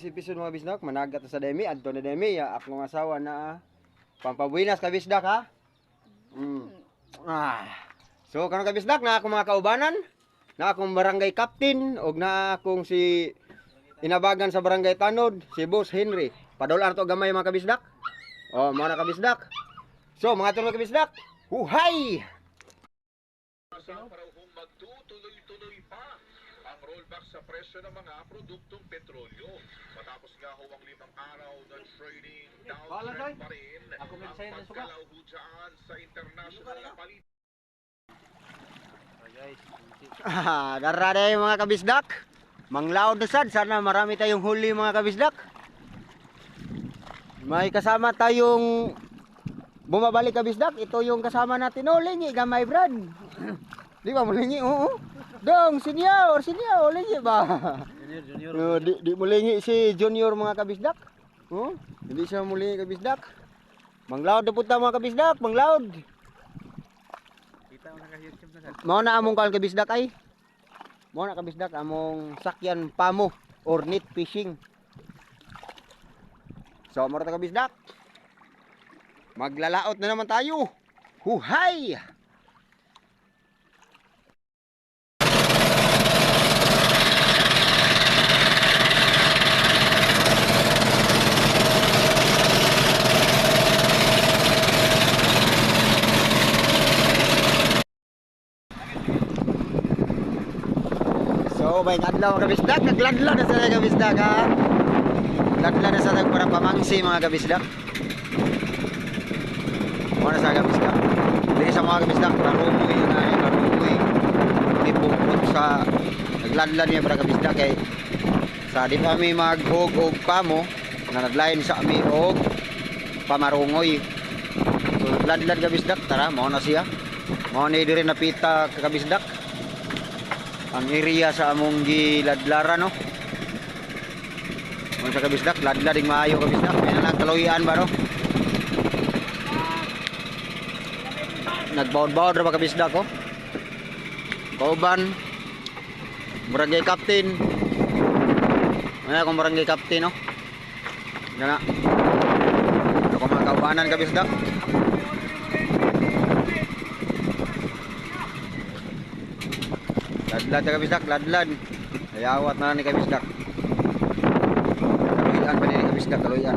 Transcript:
Si episode mga kabisdak, managat sa Demi, adto na Demi, akong asawa na pampabuinas kabisdak ha. So kanang kabisdak na akong mga kaubanan, na akong barangay captain og na akong si inabagan sa barangay Tanod, si Boss Henry. Padulaan to gamay mga kabisdak. Oh, mga kabisdak. So mga mga kabisdak, huhay! Para kung magtutuloy-tuloy pa ang rollback sa presyo ng mga produktong petrolyo. Matapos nga ho ang 5 araw ng trading downtrend pa rin ang pagkalaw ho dyan sa international na palit. Darada yung mga kabisdak. Manglaod na sad, sana marami tayong huli mga kabisdak. May kasama tayong bumabalik kabisdak. Ito yung kasama natin. Oh, lingi gamay brad. Di ba mo lingi? Oo. Dong, senior, lingi ba? Junior. No, di mo lingi si junior mga kabisdak. Oh, hindi siya mo lingi kabisdak. Manglaod na punta mga kabisdak, manglaod. Mao na among kan kabisdak ay. Mao na kabisdak among sakyan pamo or net fishing. So mao ta kabisdak. Maglalaot na naman tayo. Huhay! So, may adlaw mga kabisdak, nagladla na sa kabisdak ha. Nagladla na sa para pamangsi mga kabisdak. Muna sa kabisdak. Dili sa mga kabisdak, karumoy yun ay karumoy. Ipupot sa nagladla niya para kabisdak kay sa di pa kami maghog og pamo na naglain sa kami og pamarungoy. So, nagladla kabisdak, tara, mao na siya. Mao na diri napita ka kabisdak. Ang area sa among giladlara no. Mo sa kabisdak, ladla ding maayo kabisdak. May nang kaluyan ba no? Nagbaod-baod ra ba kabisdak ko? Kauban. Barangay captain. Ano akong barangay captain no? Gana. Ako mga kaubanan kabisdak. Ladlad na kabisdak, ladlad. Ayawat na ni kabisdak. Kaluyan pa ni kabisdak, kaluyan.